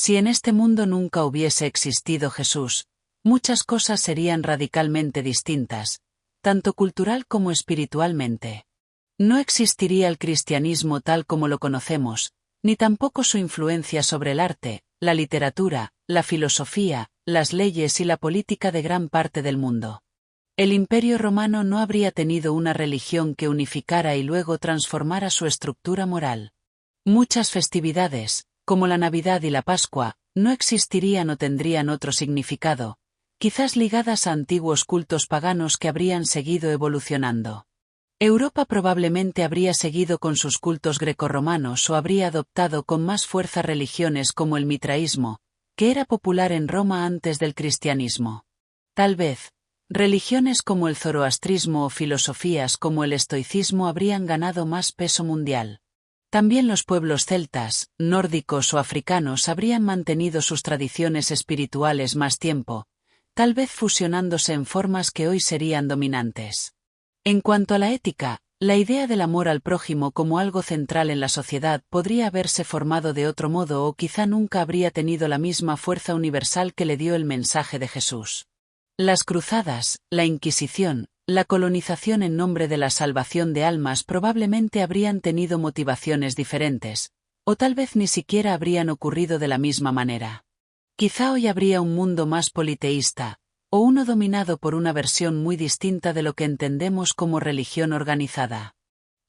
Si en este mundo nunca hubiese existido Jesús, muchas cosas serían radicalmente distintas, tanto cultural como espiritualmente. No existiría el cristianismo tal como lo conocemos, ni tampoco su influencia sobre el arte, la literatura, la filosofía, las leyes y la política de gran parte del mundo. El Imperio Romano no habría tenido una religión que unificara y luego transformara su estructura moral. Muchas festividades, como la Navidad y la Pascua, no existirían o tendrían otro significado, quizás ligadas a antiguos cultos paganos que habrían seguido evolucionando. Europa probablemente habría seguido con sus cultos grecorromanos o habría adoptado con más fuerza religiones como el mitraísmo, que era popular en Roma antes del cristianismo. Tal vez, religiones como el zoroastrismo o filosofías como el estoicismo habrían ganado más peso mundial. También los pueblos celtas, nórdicos o africanos habrían mantenido sus tradiciones espirituales más tiempo, tal vez fusionándose en formas que hoy serían dominantes. En cuanto a la ética, la idea del amor al prójimo como algo central en la sociedad podría haberse formado de otro modo o quizá nunca habría tenido la misma fuerza universal que le dio el mensaje de Jesús. Las cruzadas, la Inquisición, la colonización en nombre de la salvación de almas probablemente habrían tenido motivaciones diferentes, o tal vez ni siquiera habrían ocurrido de la misma manera. Quizá hoy habría un mundo más politeísta, o uno dominado por una versión muy distinta de lo que entendemos como religión organizada.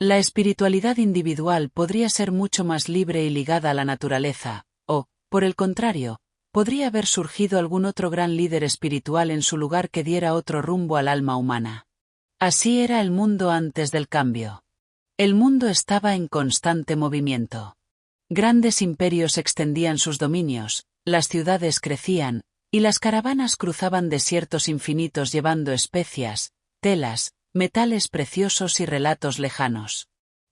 La espiritualidad individual podría ser mucho más libre y ligada a la naturaleza, o, por el contrario, podría haber surgido algún otro gran líder espiritual en su lugar que diera otro rumbo al alma humana. Así era el mundo antes del cambio. El mundo estaba en constante movimiento. Grandes imperios extendían sus dominios, las ciudades crecían, y las caravanas cruzaban desiertos infinitos llevando especias, telas, metales preciosos y relatos lejanos.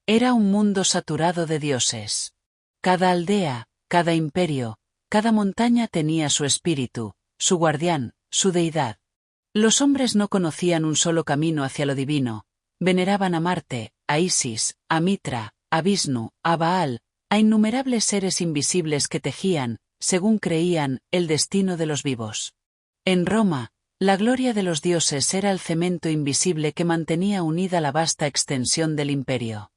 Era un mundo saturado de dioses. Cada aldea, cada imperio, cada montaña tenía su espíritu, su guardián, su deidad. Los hombres no conocían un solo camino hacia lo divino, veneraban a Marte, a Isis, a Mitra, a Vishnu, a Baal, a innumerables seres invisibles que tejían, según creían, el destino de los vivos. En Roma, la gloria de los dioses era el cemento invisible que mantenía unida la vasta extensión del imperio.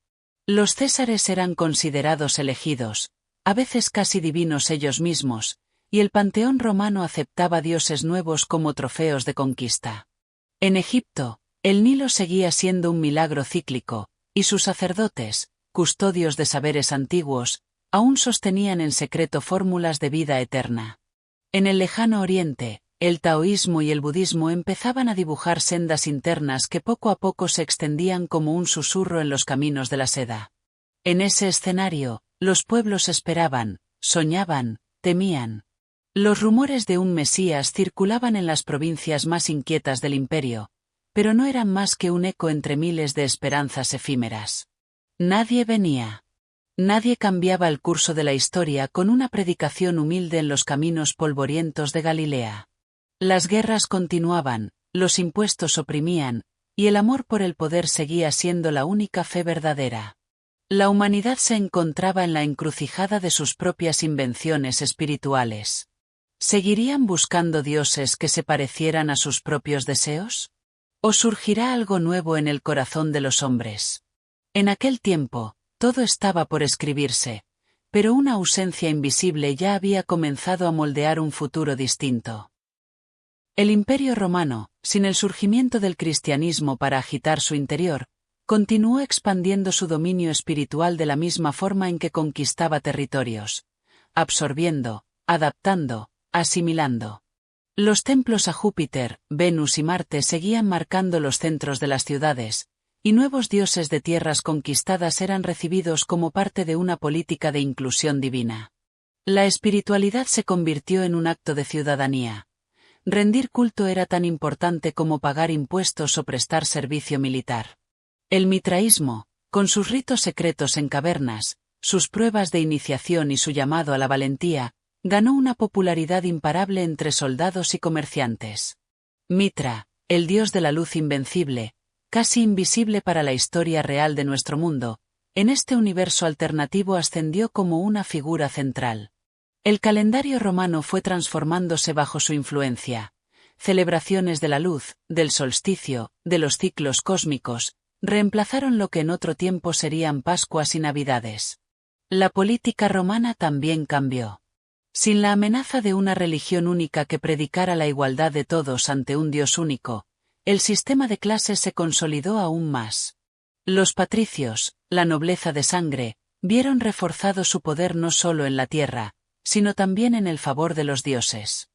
Los césares eran considerados elegidos, a veces casi divinos ellos mismos, y el panteón romano aceptaba dioses nuevos como trofeos de conquista. En Egipto, el Nilo seguía siendo un milagro cíclico, y sus sacerdotes, custodios de saberes antiguos, aún sostenían en secreto fórmulas de vida eterna. En el lejano Oriente, el taoísmo y el budismo empezaban a dibujar sendas internas que poco a poco se extendían como un susurro en los caminos de la seda. En ese escenario, los pueblos esperaban, soñaban, temían. Los rumores de un Mesías circulaban en las provincias más inquietas del imperio, pero no eran más que un eco entre miles de esperanzas efímeras. Nadie venía. Nadie cambiaba el curso de la historia con una predicación humilde en los caminos polvorientos de Galilea. Las guerras continuaban, los impuestos oprimían, y el amor por el poder seguía siendo la única fe verdadera. La humanidad se encontraba en la encrucijada de sus propias invenciones espirituales. ¿Seguirían buscando dioses que se parecieran a sus propios deseos? ¿O surgirá algo nuevo en el corazón de los hombres? En aquel tiempo, todo estaba por escribirse, pero una ausencia invisible ya había comenzado a moldear un futuro distinto. El Imperio Romano, sin el surgimiento del cristianismo para agitar su interior, continuó expandiendo su dominio espiritual de la misma forma en que conquistaba territorios, absorbiendo, adaptando, asimilando. Los templos a Júpiter, Venus y Marte seguían marcando los centros de las ciudades, y nuevos dioses de tierras conquistadas eran recibidos como parte de una política de inclusión divina. La espiritualidad se convirtió en un acto de ciudadanía. Rendir culto era tan importante como pagar impuestos o prestar servicio militar. El mitraísmo, con sus ritos secretos en cavernas, sus pruebas de iniciación y su llamado a la valentía, ganó una popularidad imparable entre soldados y comerciantes. Mitra, el dios de la luz invencible, casi invisible para la historia real de nuestro mundo, en este universo alternativo ascendió como una figura central. El calendario romano fue transformándose bajo su influencia. Celebraciones de la luz, del solsticio, de los ciclos cósmicos, reemplazaron lo que en otro tiempo serían Pascuas y Navidades. La política romana también cambió. Sin la amenaza de una religión única que predicara la igualdad de todos ante un Dios único, el sistema de clases se consolidó aún más. Los patricios, la nobleza de sangre, vieron reforzado su poder no solo en la tierra, sino también en el favor de los dioses.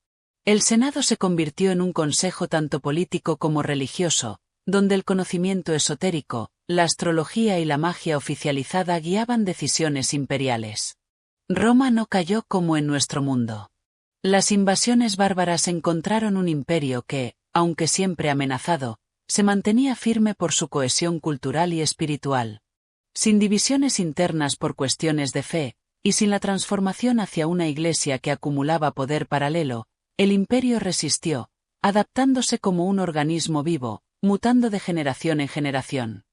El Senado se convirtió en un consejo tanto político como religioso, donde el conocimiento esotérico, la astrología y la magia oficializada guiaban decisiones imperiales. Roma no cayó como en nuestro mundo. Las invasiones bárbaras encontraron un imperio que, aunque siempre amenazado, se mantenía firme por su cohesión cultural y espiritual. Sin divisiones internas por cuestiones de fe, y sin la transformación hacia una iglesia que acumulaba poder paralelo, el imperio resistió, adaptándose como un organismo vivo, mutando de generación en generación.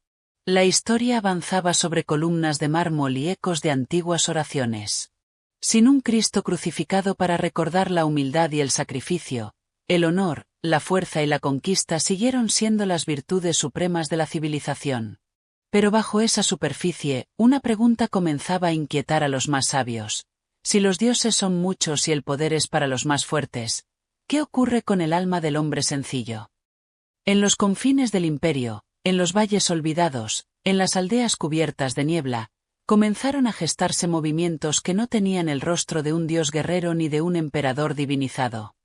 La historia avanzaba sobre columnas de mármol y ecos de antiguas oraciones. Sin un Cristo crucificado para recordar la humildad y el sacrificio, el honor, la fuerza y la conquista siguieron siendo las virtudes supremas de la civilización. Pero bajo esa superficie, una pregunta comenzaba a inquietar a los más sabios. Si los dioses son muchos y el poder es para los más fuertes, ¿qué ocurre con el alma del hombre sencillo? En los confines del imperio, en los valles olvidados, en las aldeas cubiertas de niebla, comenzaron a gestarse movimientos que no tenían el rostro de un dios guerrero ni de un emperador divinizado.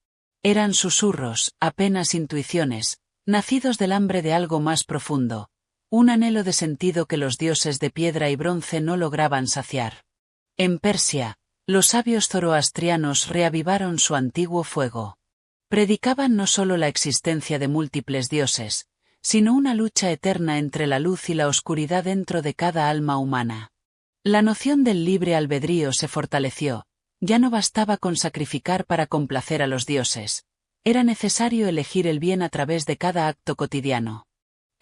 Eran susurros, apenas intuiciones, nacidos del hambre de algo más profundo, un anhelo de sentido que los dioses de piedra y bronce no lograban saciar. En Persia, los sabios zoroastrianos reavivaron su antiguo fuego. Predicaban no solo la existencia de múltiples dioses, sino una lucha eterna entre la luz y la oscuridad dentro de cada alma humana. La noción del libre albedrío se fortaleció, ya no bastaba con sacrificar para complacer a los dioses, era necesario elegir el bien a través de cada acto cotidiano.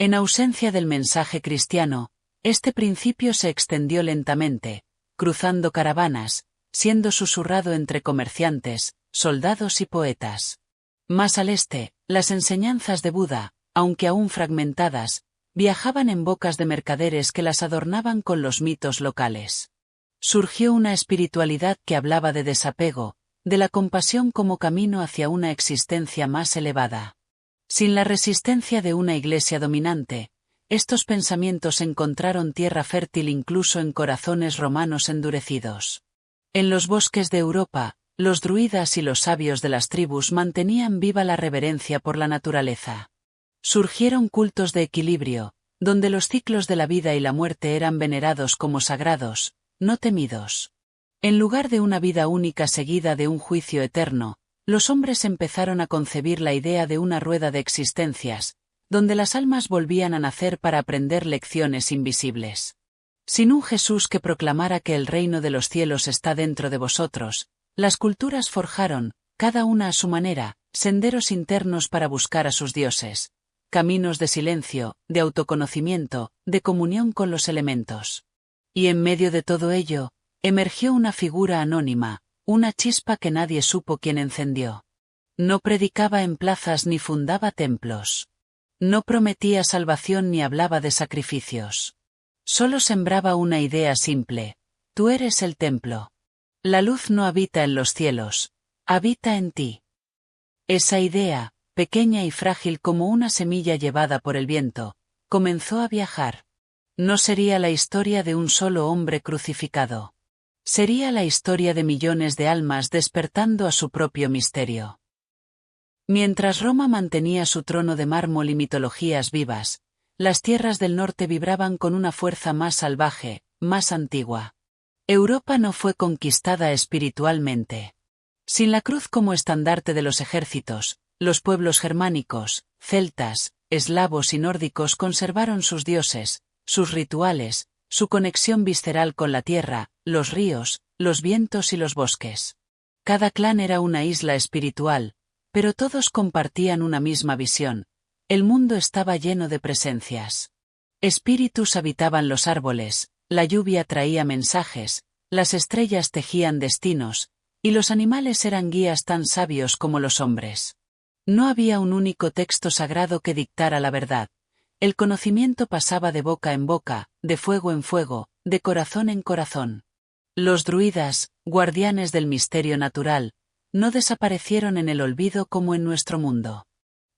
En ausencia del mensaje cristiano, este principio se extendió lentamente, cruzando caravanas, siendo susurrado entre comerciantes, soldados y poetas. Más al este, las enseñanzas de Buda, aunque aún fragmentadas, viajaban en bocas de mercaderes que las adornaban con los mitos locales. Surgió una espiritualidad que hablaba de desapego, de la compasión como camino hacia una existencia más elevada. Sin la resistencia de una iglesia dominante, estos pensamientos encontraron tierra fértil incluso en corazones romanos endurecidos. En los bosques de Europa, los druidas y los sabios de las tribus mantenían viva la reverencia por la naturaleza. Surgieron cultos de equilibrio, donde los ciclos de la vida y la muerte eran venerados como sagrados, no temidos. En lugar de una vida única seguida de un juicio eterno, los hombres empezaron a concebir la idea de una rueda de existencias, donde las almas volvían a nacer para aprender lecciones invisibles. Sin un Jesús que proclamara que el reino de los cielos está dentro de vosotros, las culturas forjaron, cada una a su manera, senderos internos para buscar a sus dioses, caminos de silencio, de autoconocimiento, de comunión con los elementos. Y en medio de todo ello, emergió una figura anónima, una chispa que nadie supo quién encendió. No predicaba en plazas ni fundaba templos. No prometía salvación ni hablaba de sacrificios. Solo sembraba una idea simple: tú eres el templo. La luz no habita en los cielos, habita en ti. Esa idea, pequeña y frágil como una semilla llevada por el viento, comenzó a viajar. No sería la historia de un solo hombre crucificado. Sería la historia de millones de almas despertando a su propio misterio. Mientras Roma mantenía su trono de mármol y mitologías vivas, las tierras del norte vibraban con una fuerza más salvaje, más antigua. Europa no fue conquistada espiritualmente. Sin la cruz como estandarte de los ejércitos, los pueblos germánicos, celtas, eslavos y nórdicos conservaron sus dioses, sus rituales, su conexión visceral con la tierra, los ríos, los vientos y los bosques. Cada clan era una isla espiritual, pero todos compartían una misma visión: el mundo estaba lleno de presencias. Espíritus habitaban los árboles, la lluvia traía mensajes, las estrellas tejían destinos, y los animales eran guías tan sabios como los hombres. No había un único texto sagrado que dictara la verdad. El conocimiento pasaba de boca en boca, de fuego en fuego, de corazón en corazón. Los druidas, guardianes del misterio natural, no desaparecieron en el olvido como en nuestro mundo.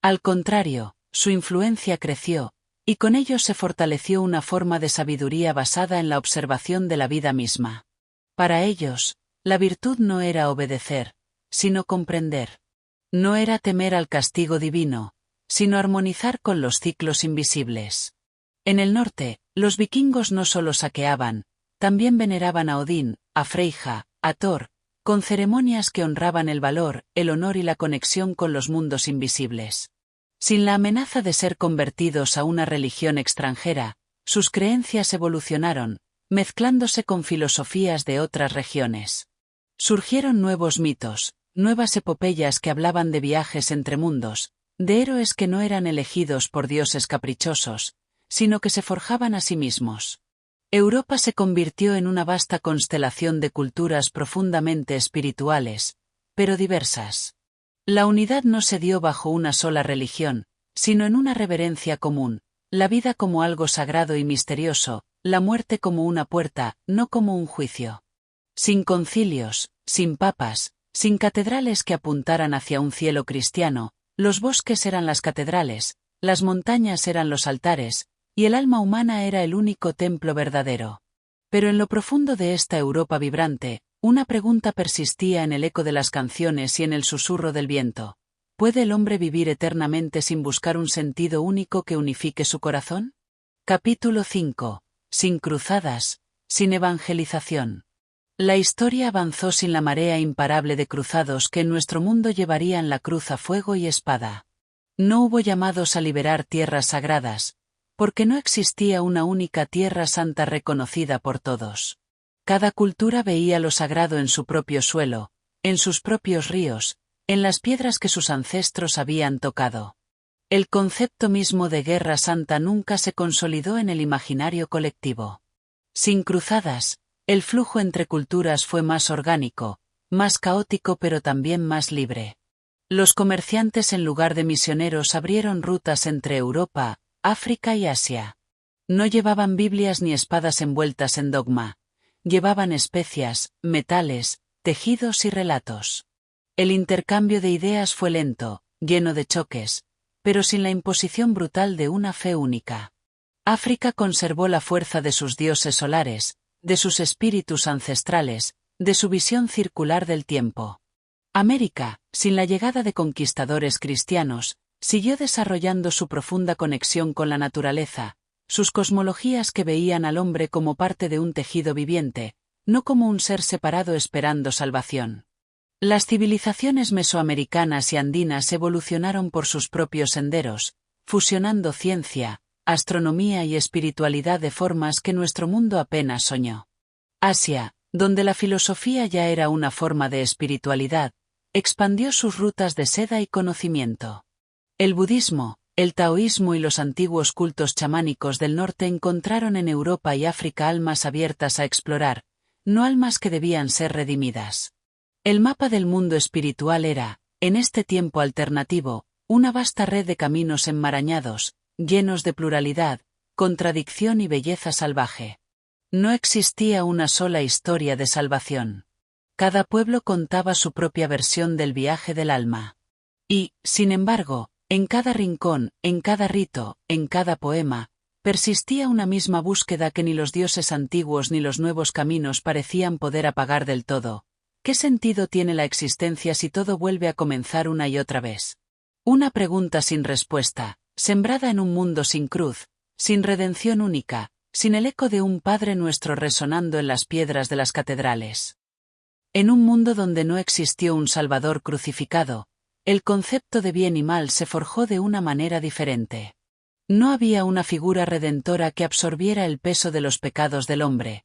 Al contrario, su influencia creció, y con ello se fortaleció una forma de sabiduría basada en la observación de la vida misma. Para ellos, la virtud no era obedecer, sino comprender. No era temer al castigo divino, sino armonizar con los ciclos invisibles. En el norte, los vikingos no solo saqueaban, también veneraban a Odín, a Freyja, a Thor, con ceremonias que honraban el valor, el honor y la conexión con los mundos invisibles. Sin la amenaza de ser convertidos a una religión extranjera, sus creencias evolucionaron, mezclándose con filosofías de otras regiones. Surgieron nuevos mitos, nuevas epopeyas que hablaban de viajes entre mundos, de héroes que no eran elegidos por dioses caprichosos, sino que se forjaban a sí mismos. Europa se convirtió en una vasta constelación de culturas profundamente espirituales, pero diversas. La unidad no se dio bajo una sola religión, sino en una reverencia común, la vida como algo sagrado y misterioso, la muerte como una puerta, no como un juicio. Sin concilios, sin papas, sin catedrales que apuntaran hacia un cielo cristiano, los bosques eran las catedrales, las montañas eran los altares, y el alma humana era el único templo verdadero. Pero en lo profundo de esta Europa vibrante, una pregunta persistía en el eco de las canciones y en el susurro del viento. ¿Puede el hombre vivir eternamente sin buscar un sentido único que unifique su corazón? Capítulo 5. Sin cruzadas, sin evangelización. La historia avanzó sin la marea imparable de cruzados que en nuestro mundo llevarían la cruz a fuego y espada. No hubo llamados a liberar tierras sagradas, porque no existía una única tierra santa reconocida por todos. Cada cultura veía lo sagrado en su propio suelo, en sus propios ríos, en las piedras que sus ancestros habían tocado. El concepto mismo de guerra santa nunca se consolidó en el imaginario colectivo. Sin cruzadas, el flujo entre culturas fue más orgánico, más caótico pero también más libre. Los comerciantes en lugar de misioneros abrieron rutas entre Europa, África y Asia. No llevaban Biblias ni espadas envueltas en dogma. Llevaban especias, metales, tejidos y relatos. El intercambio de ideas fue lento, lleno de choques, pero sin la imposición brutal de una fe única. África conservó la fuerza de sus dioses solares, de sus espíritus ancestrales, de su visión circular del tiempo. América, sin la llegada de conquistadores cristianos, siguió desarrollando su profunda conexión con la naturaleza, sus cosmologías que veían al hombre como parte de un tejido viviente, no como un ser separado esperando salvación. Las civilizaciones mesoamericanas y andinas evolucionaron por sus propios senderos, fusionando ciencia, astronomía y espiritualidad de formas que nuestro mundo apenas soñó. Asia, donde la filosofía ya era una forma de espiritualidad, expandió sus rutas de seda y conocimiento. El budismo, el taoísmo y los antiguos cultos chamánicos del norte encontraron en Europa y África almas abiertas a explorar, no almas que debían ser redimidas. El mapa del mundo espiritual era, en este tiempo alternativo, una vasta red de caminos enmarañados, llenos de pluralidad, contradicción y belleza salvaje. No existía una sola historia de salvación. Cada pueblo contaba su propia versión del viaje del alma. Y, sin embargo, en cada rincón, en cada rito, en cada poema, persistía una misma búsqueda que ni los dioses antiguos ni los nuevos caminos parecían poder apagar del todo. ¿Qué sentido tiene la existencia si todo vuelve a comenzar una y otra vez? Una pregunta sin respuesta, sembrada en un mundo sin cruz, sin redención única, sin el eco de un Padre Nuestro resonando en las piedras de las catedrales. En un mundo donde no existió un Salvador crucificado, el concepto de bien y mal se forjó de una manera diferente. No había una figura redentora que absorbiera el peso de los pecados del hombre.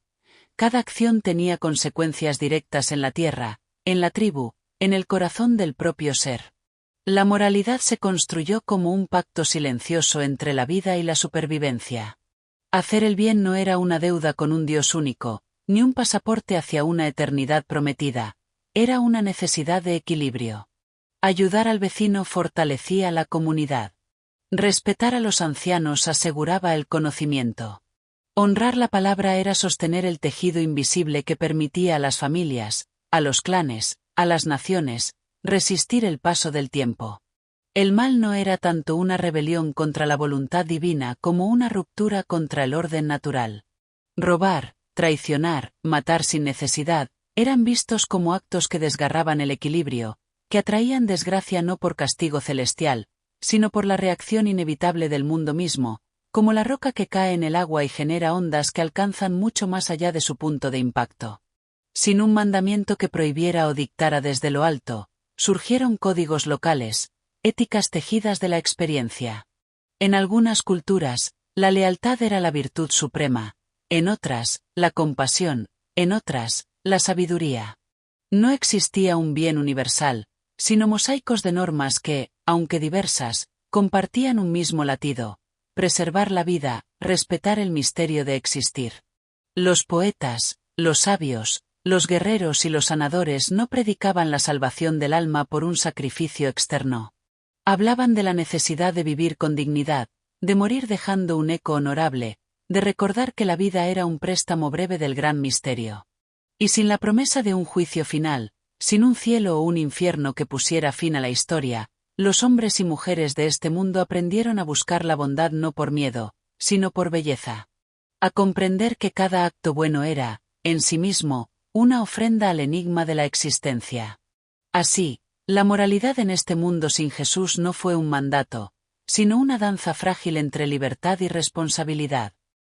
Cada acción tenía consecuencias directas en la tierra, en la tribu, en el corazón del propio ser. La moralidad se construyó como un pacto silencioso entre la vida y la supervivencia. Hacer el bien no era una deuda con un Dios único, ni un pasaporte hacia una eternidad prometida. era una necesidad de equilibrio. Ayudar al vecino fortalecía la comunidad. Respetar a los ancianos aseguraba el conocimiento. Honrar la palabra era sostener el tejido invisible que permitía a las familias, a los clanes, a las naciones, resistir el paso del tiempo. El mal no era tanto una rebelión contra la voluntad divina como una ruptura contra el orden natural. Robar, traicionar, matar sin necesidad, eran vistos como actos que desgarraban el equilibrio, que atraían desgracia no por castigo celestial, sino por la reacción inevitable del mundo mismo, como la roca que cae en el agua y genera ondas que alcanzan mucho más allá de su punto de impacto. Sin un mandamiento que prohibiera o dictara desde lo alto, surgieron códigos locales, éticas tejidas de la experiencia. En algunas culturas, la lealtad era la virtud suprema, en otras, la compasión, en otras, la sabiduría. No existía un bien universal, sino mosaicos de normas que, aunque diversas, compartían un mismo latido: preservar la vida, respetar el misterio de existir. Los poetas, los sabios, los guerreros y los sanadores no predicaban la salvación del alma por un sacrificio externo. Hablaban de la necesidad de vivir con dignidad, de morir dejando un eco honorable, de recordar que la vida era un préstamo breve del gran misterio. Y sin la promesa de un juicio final, sin un cielo o un infierno que pusiera fin a la historia, los hombres y mujeres de este mundo aprendieron a buscar la bondad no por miedo, sino por belleza. A comprender que cada acto bueno era, en sí mismo, una ofrenda al enigma de la existencia. Así, la moralidad en este mundo sin Jesús no fue un mandato, sino una danza frágil entre libertad y responsabilidad.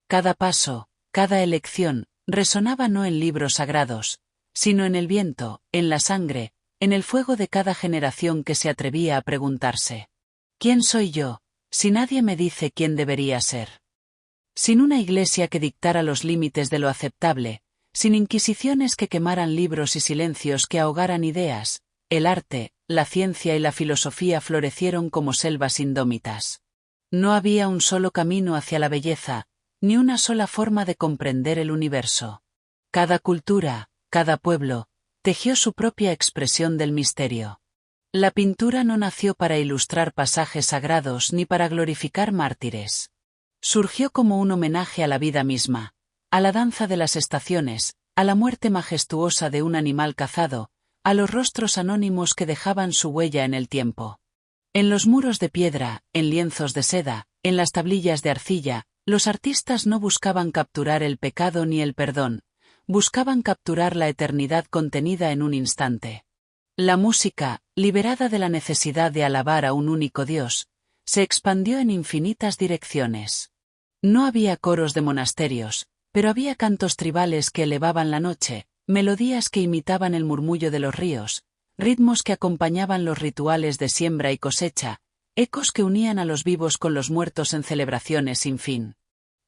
Cada paso, cada elección, resonaba no en libros sagrados, sino en el viento, en la sangre, en el fuego de cada generación que se atrevía a preguntarse: ¿quién soy yo, si nadie me dice quién debería ser? Sin una iglesia que dictara los límites de lo aceptable, sin inquisiciones que quemaran libros y silencios que ahogaran ideas, el arte, la ciencia y la filosofía florecieron como selvas indómitas. No había un solo camino hacia la belleza, ni una sola forma de comprender el universo. Cada cultura, cada pueblo, tejió su propia expresión del misterio. La pintura no nació para ilustrar pasajes sagrados ni para glorificar mártires. Surgió como un homenaje a la vida misma, a la danza de las estaciones, a la muerte majestuosa de un animal cazado, a los rostros anónimos que dejaban su huella en el tiempo. En los muros de piedra, en lienzos de seda, en las tablillas de arcilla, los artistas no buscaban capturar el pecado ni el perdón, buscaban capturar la eternidad contenida en un instante. La música, liberada de la necesidad de alabar a un único Dios, se expandió en infinitas direcciones. No había coros de monasterios, pero había cantos tribales que elevaban la noche, melodías que imitaban el murmullo de los ríos, ritmos que acompañaban los rituales de siembra y cosecha, ecos que unían a los vivos con los muertos en celebraciones sin fin.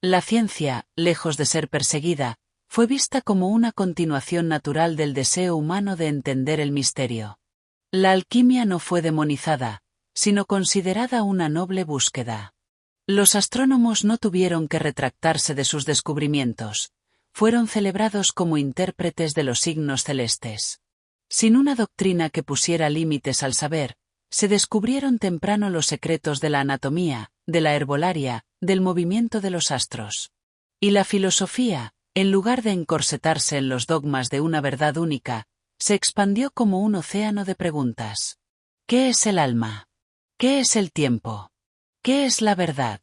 La ciencia, lejos de ser perseguida, fue vista como una continuación natural del deseo humano de entender el misterio. La alquimia no fue demonizada, sino considerada una noble búsqueda. Los astrónomos no tuvieron que retractarse de sus descubrimientos, fueron celebrados como intérpretes de los signos celestes. Sin una doctrina que pusiera límites al saber, se descubrieron temprano los secretos de la anatomía, de la herbolaria, del movimiento de los astros. Y la filosofía, en lugar de encorsetarse en los dogmas de una verdad única, se expandió como un océano de preguntas. ¿Qué es el alma? ¿Qué es el tiempo? ¿Qué es la verdad?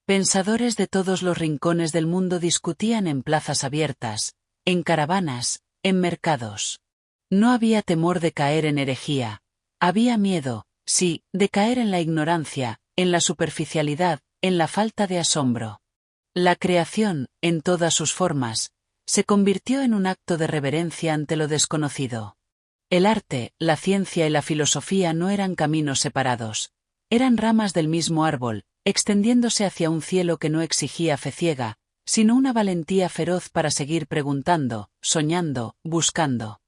Pensadores de todos los rincones del mundo discutían en plazas abiertas, en caravanas, en mercados. No había temor de caer en herejía, había miedo, sí, de caer en la ignorancia, en la superficialidad, en la falta de asombro. La creación, en todas sus formas, se convirtió en un acto de reverencia ante lo desconocido. El arte, la ciencia y la filosofía no eran caminos separados, eran ramas del mismo árbol, extendiéndose hacia un cielo que no exigía fe ciega, sino una valentía feroz para seguir preguntando, soñando, buscando.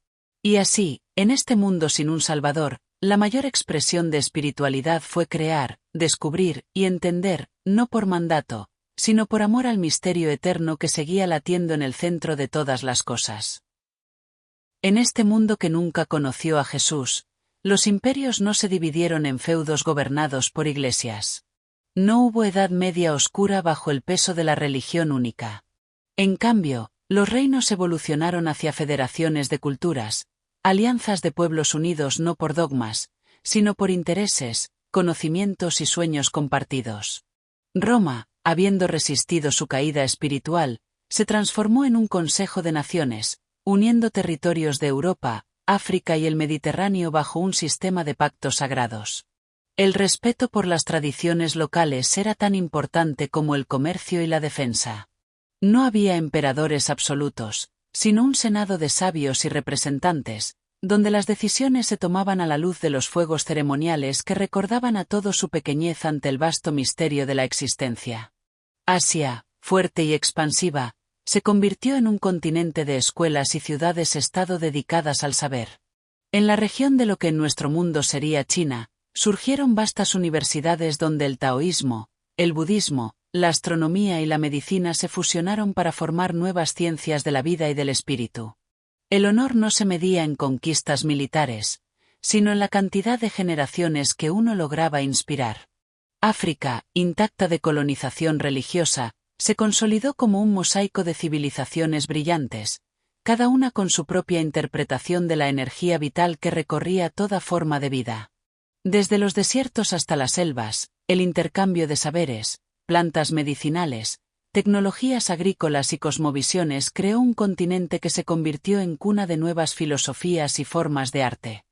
Y así, en este mundo sin un Salvador, la mayor expresión de espiritualidad fue crear, descubrir y entender, no por mandato, sino por amor al misterio eterno que seguía latiendo en el centro de todas las cosas. En este mundo que nunca conoció a Jesús, los imperios no se dividieron en feudos gobernados por iglesias. No hubo edad media oscura bajo el peso de la religión única. En cambio, los reinos evolucionaron hacia federaciones de culturas, alianzas de pueblos unidos no por dogmas, sino por intereses, conocimientos y sueños compartidos. Roma, habiendo resistido su caída espiritual, se transformó en un consejo de naciones, uniendo territorios de Europa, África y el Mediterráneo bajo un sistema de pactos sagrados. El respeto por las tradiciones locales era tan importante como el comercio y la defensa. No había emperadores absolutos, sino un senado de sabios y representantes, donde las decisiones se tomaban a la luz de los fuegos ceremoniales que recordaban a todos su pequeñez ante el vasto misterio de la existencia. Asia, fuerte y expansiva, se convirtió en un continente de escuelas y ciudades-estado dedicadas al saber. En la región de lo que en nuestro mundo sería China, surgieron vastas universidades donde el taoísmo, el budismo, la astronomía y la medicina se fusionaron para formar nuevas ciencias de la vida y del espíritu. El honor no se medía en conquistas militares, sino en la cantidad de generaciones que uno lograba inspirar. África, intacta de colonización religiosa, se consolidó como un mosaico de civilizaciones brillantes, cada una con su propia interpretación de la energía vital que recorría toda forma de vida. Desde los desiertos hasta las selvas, el intercambio de saberes, plantas medicinales, tecnologías agrícolas y cosmovisiones creó un continente que se convirtió en cuna de nuevas filosofías y formas de arte.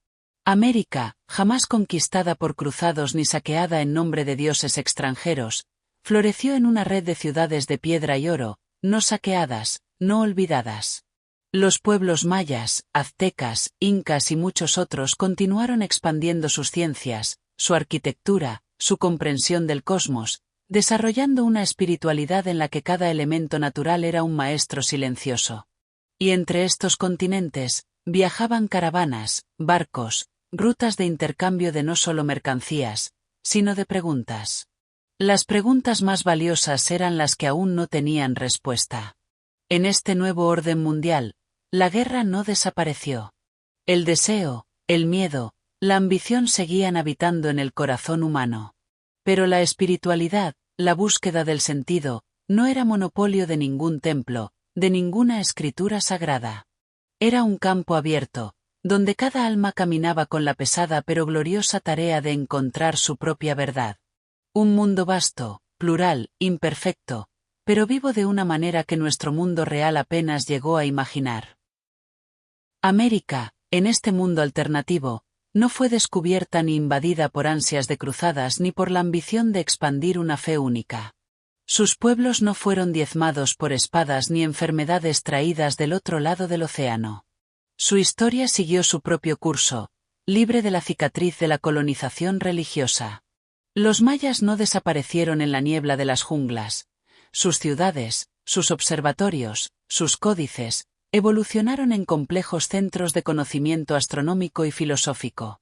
América, jamás conquistada por cruzados ni saqueada en nombre de dioses extranjeros, floreció en una red de ciudades de piedra y oro, no saqueadas, no olvidadas. Los pueblos mayas, aztecas, incas y muchos otros continuaron expandiendo sus ciencias, su arquitectura, su comprensión del cosmos, desarrollando una espiritualidad en la que cada elemento natural era un maestro silencioso. Y entre estos continentes, viajaban caravanas, barcos, rutas de intercambio de no solo mercancías, sino de preguntas. Las preguntas más valiosas eran las que aún no tenían respuesta. En este nuevo orden mundial, la guerra no desapareció. El deseo, el miedo, la ambición seguían habitando en el corazón humano. Pero la espiritualidad, la búsqueda del sentido, no era monopolio de ningún templo, de ninguna escritura sagrada. Era un campo abierto, donde cada alma caminaba con la pesada pero gloriosa tarea de encontrar su propia verdad. Un mundo vasto, plural, imperfecto, pero vivo de una manera que nuestro mundo real apenas llegó a imaginar. América, en este mundo alternativo, no fue descubierta ni invadida por ansias de cruzadas ni por la ambición de expandir una fe única. Sus pueblos no fueron diezmados por espadas ni enfermedades traídas del otro lado del océano. Su historia siguió su propio curso, libre de la cicatriz de la colonización religiosa. Los mayas no desaparecieron en la niebla de las junglas. Sus ciudades, sus observatorios, sus códices, evolucionaron en complejos centros de conocimiento astronómico y filosófico.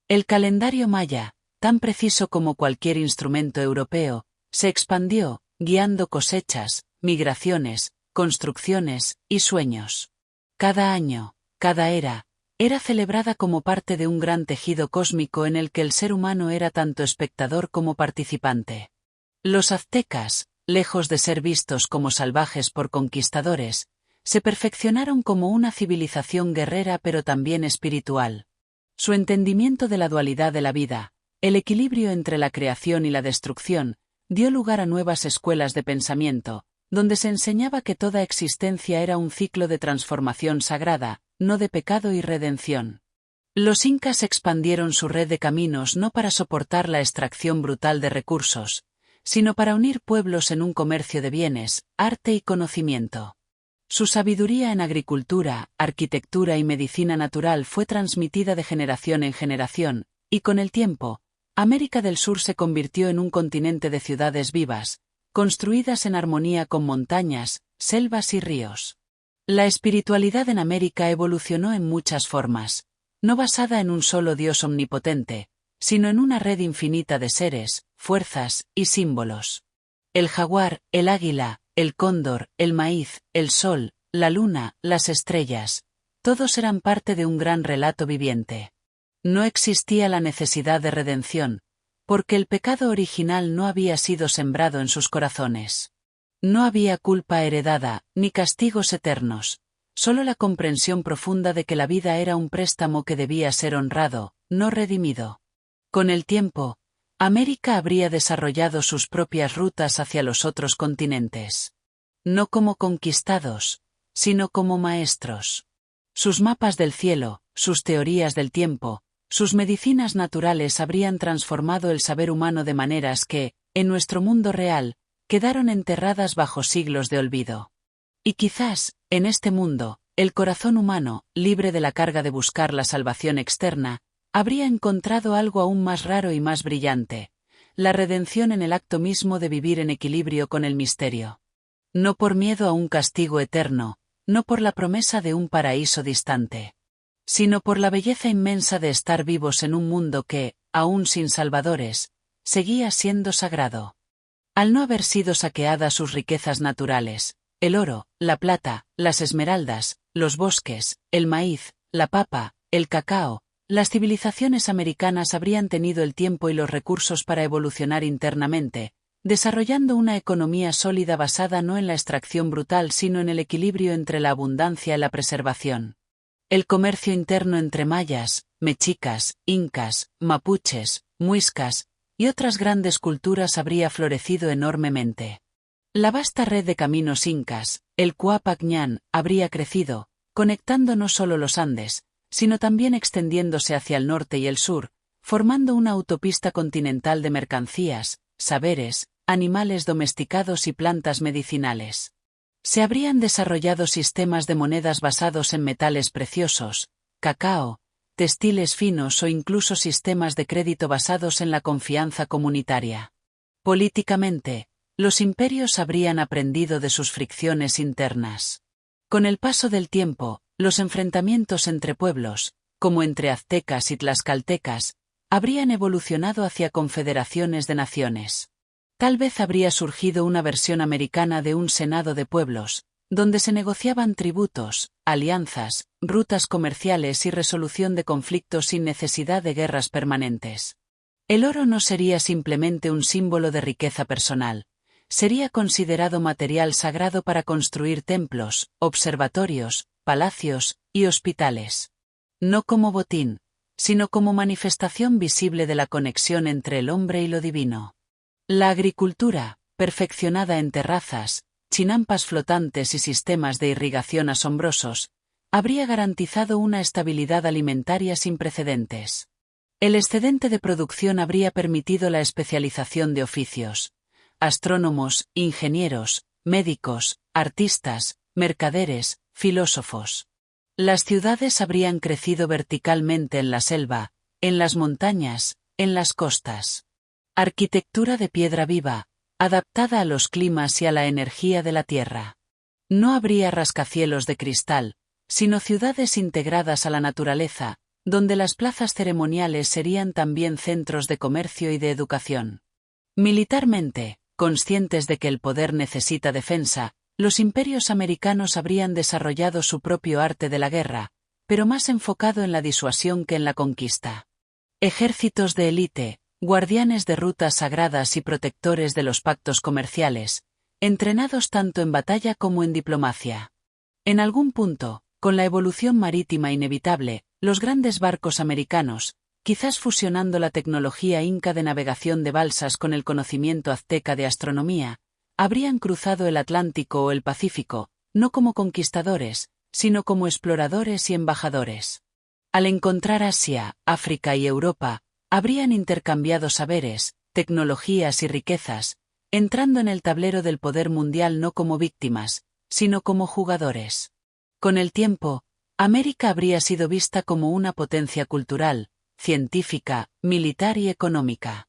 El calendario maya, tan preciso como cualquier instrumento europeo, se expandió, guiando cosechas, migraciones, construcciones y sueños. Cada año, cada era celebrada como parte de un gran tejido cósmico en el que el ser humano era tanto espectador como participante. Los aztecas, lejos de ser vistos como salvajes por conquistadores, se perfeccionaron como una civilización guerrera pero también espiritual. Su entendimiento de la dualidad de la vida, el equilibrio entre la creación y la destrucción, dio lugar a nuevas escuelas de pensamiento, donde se enseñaba que toda existencia era un ciclo de transformación sagrada, no de pecado y redención. Los incas expandieron su red de caminos no para soportar la extracción brutal de recursos, sino para unir pueblos en un comercio de bienes, arte y conocimiento. Su sabiduría en agricultura, arquitectura y medicina natural fue transmitida de generación en generación, y con el tiempo, América del Sur se convirtió en un continente de ciudades vivas, construidas en armonía con montañas, selvas y ríos. La espiritualidad en América evolucionó en muchas formas, no basada en un solo Dios omnipotente, sino en una red infinita de seres, fuerzas y símbolos. El jaguar, el águila, el cóndor, el maíz, el sol, la luna, las estrellas, Todos eran parte de un gran relato viviente. No existía la necesidad de redención, porque el pecado original no había sido sembrado en sus corazones. No había culpa heredada, ni castigos eternos, solo la comprensión profunda de que la vida era un préstamo que debía ser honrado, no redimido. Con el tiempo, América habría desarrollado sus propias rutas hacia los otros continentes. No como conquistados, sino como maestros. Sus mapas del cielo, sus teorías del tiempo, sus medicinas naturales habrían transformado el saber humano de maneras que, en nuestro mundo real, quedaron enterradas bajo siglos de olvido. Y quizás, en este mundo, el corazón humano, libre de la carga de buscar la salvación externa, habría encontrado algo aún más raro y más brillante: la redención en el acto mismo de vivir en equilibrio con el misterio. No por miedo a un castigo eterno, no por la promesa de un paraíso distante, sino por la belleza inmensa de estar vivos en un mundo que, aún sin salvadores, seguía siendo sagrado. Al no haber sido saqueadas sus riquezas naturales, el oro, la plata, las esmeraldas, los bosques, el maíz, la papa, el cacao, las civilizaciones americanas habrían tenido el tiempo y los recursos para evolucionar internamente, desarrollando una economía sólida basada no en la extracción brutal sino en el equilibrio entre la abundancia y la preservación. El comercio interno entre mayas, mexicas, incas, mapuches, muiscas y otras grandes culturas habría florecido enormemente. La vasta red de caminos incas, el Cuapac Ñan, habría crecido, conectando no solo los Andes, sino también extendiéndose hacia el norte y el sur, formando una autopista continental de mercancías, saberes, animales domesticados y plantas medicinales. Se habrían desarrollado sistemas de monedas basados en metales preciosos, cacao, textiles finos o incluso sistemas de crédito basados en la confianza comunitaria. Políticamente, los imperios habrían aprendido de sus fricciones internas. Con el paso del tiempo, los enfrentamientos entre pueblos, como entre aztecas y tlaxcaltecas, habrían evolucionado hacia confederaciones de naciones. Tal vez habría surgido una versión americana de un senado de pueblos, donde se negociaban tributos, alianzas, rutas comerciales y resolución de conflictos sin necesidad de guerras permanentes. El oro no sería simplemente un símbolo de riqueza personal, sería considerado material sagrado para construir templos, observatorios, palacios y hospitales. No como botín, sino como manifestación visible de la conexión entre el hombre y lo divino. La agricultura, perfeccionada en terrazas, chinampas flotantes y sistemas de irrigación asombrosos, habría garantizado una estabilidad alimentaria sin precedentes. El excedente de producción habría permitido la especialización de oficios: astrónomos, ingenieros, médicos, artistas, mercaderes, filósofos. Las ciudades habrían crecido verticalmente en la selva, en las montañas, en las costas. Arquitectura de piedra viva, adaptada a los climas y a la energía de la tierra. No habría rascacielos de cristal, sino ciudades integradas a la naturaleza, donde las plazas ceremoniales serían también centros de comercio y de educación. Militarmente, conscientes de que el poder necesita defensa, los imperios americanos habrían desarrollado su propio arte de la guerra, pero más enfocado en la disuasión que en la conquista. Ejércitos de élite, guardianes de rutas sagradas y protectores de los pactos comerciales, entrenados tanto en batalla como en diplomacia. En algún punto, con la evolución marítima inevitable, los grandes barcos americanos, quizás fusionando la tecnología inca de navegación de balsas con el conocimiento azteca de astronomía, habrían cruzado el Atlántico o el Pacífico, no como conquistadores, sino como exploradores y embajadores. Al encontrar Asia, África y Europa, habrían intercambiado saberes, tecnologías y riquezas, entrando en el tablero del poder mundial no como víctimas, sino como jugadores. Con el tiempo, América habría sido vista como una potencia cultural, científica, militar y económica.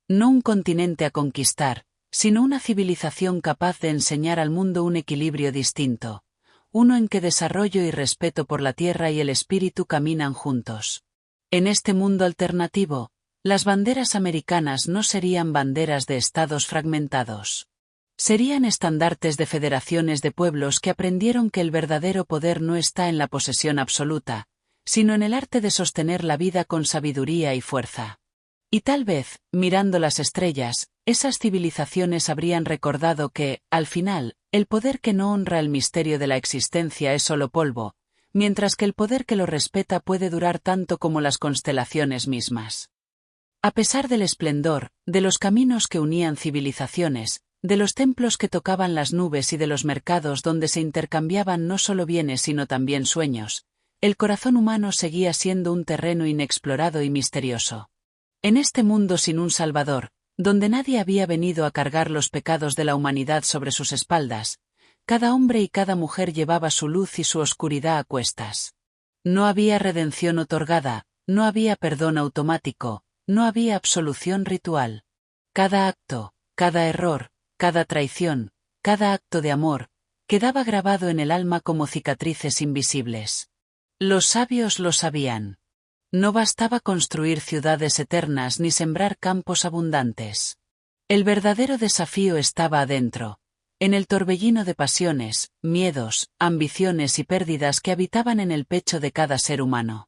No un continente a conquistar, sino una civilización capaz de enseñar al mundo un equilibrio distinto, uno en que desarrollo y respeto por la tierra y el espíritu caminan juntos. En este mundo alternativo, las banderas americanas no serían banderas de estados fragmentados. Serían estandartes de federaciones de pueblos que aprendieron que el verdadero poder no está en la posesión absoluta, sino en el arte de sostener la vida con sabiduría y fuerza. Y tal vez, mirando las estrellas, esas civilizaciones habrían recordado que, al final, el poder que no honra el misterio de la existencia es solo polvo, mientras que el poder que lo respeta puede durar tanto como las constelaciones mismas. A pesar del esplendor, de los caminos que unían civilizaciones, de los templos que tocaban las nubes y de los mercados donde se intercambiaban no solo bienes sino también sueños, el corazón humano seguía siendo un terreno inexplorado y misterioso. En este mundo sin un Salvador, donde nadie había venido a cargar los pecados de la humanidad sobre sus espaldas, cada hombre y cada mujer llevaba su luz y su oscuridad a cuestas. No había redención otorgada, no había perdón automático, no había absolución ritual. Cada acto, cada error, cada traición, cada acto de amor, quedaba grabado en el alma como cicatrices invisibles. Los sabios lo sabían. No bastaba construir ciudades eternas ni sembrar campos abundantes. El verdadero desafío estaba adentro, en el torbellino de pasiones, miedos, ambiciones y pérdidas que habitaban en el pecho de cada ser humano.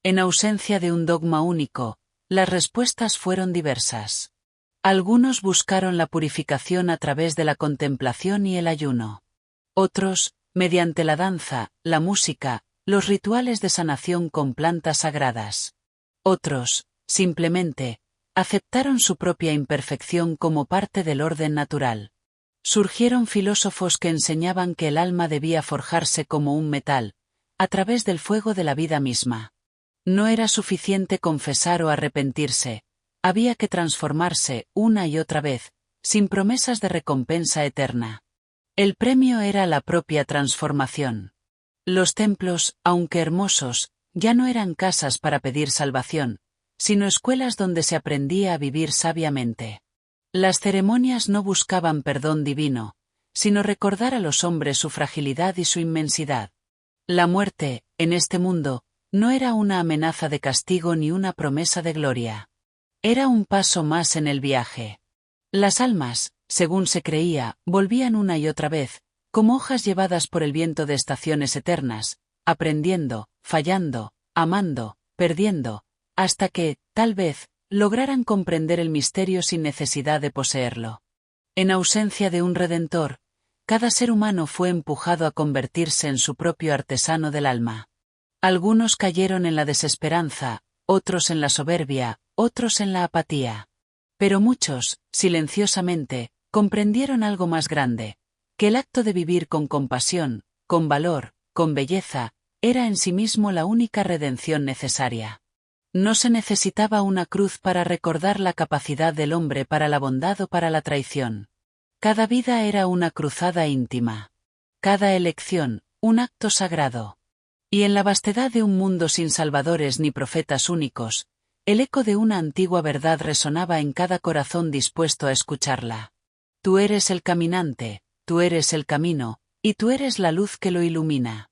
En ausencia de un dogma único, las respuestas fueron diversas. Algunos buscaron la purificación a través de la contemplación y el ayuno. Otros, mediante la danza, la música, los rituales de sanación con plantas sagradas. Otros, simplemente, aceptaron su propia imperfección como parte del orden natural. Surgieron filósofos que enseñaban que el alma debía forjarse como un metal, a través del fuego de la vida misma. No era suficiente confesar o arrepentirse, había que transformarse una y otra vez, sin promesas de recompensa eterna. El premio era la propia transformación. Los templos, aunque hermosos, ya no eran casas para pedir salvación, sino escuelas donde se aprendía a vivir sabiamente. Las ceremonias no buscaban perdón divino, sino recordar a los hombres su fragilidad y su inmensidad. La muerte, en este mundo, no era una amenaza de castigo ni una promesa de gloria. Era un paso más en el viaje. Las almas, según se creía, volvían una y otra vez, como hojas llevadas por el viento de estaciones eternas, aprendiendo, fallando, amando, perdiendo, hasta que, tal vez, lograran comprender el misterio sin necesidad de poseerlo. En ausencia de un redentor, cada ser humano fue empujado a convertirse en su propio artesano del alma. Algunos cayeron en la desesperanza, otros en la soberbia, otros en la apatía. Pero muchos, silenciosamente, comprendieron algo más grande, que el acto de vivir con compasión, con valor, con belleza, era en sí mismo la única redención necesaria. No se necesitaba una cruz para recordar la capacidad del hombre para la bondad o para la traición. Cada vida era una cruzada íntima. Cada elección, un acto sagrado. Y en la vastedad de un mundo sin salvadores ni profetas únicos, el eco de una antigua verdad resonaba en cada corazón dispuesto a escucharla. Tú eres el caminante, tú eres el camino, y tú eres la luz que lo ilumina.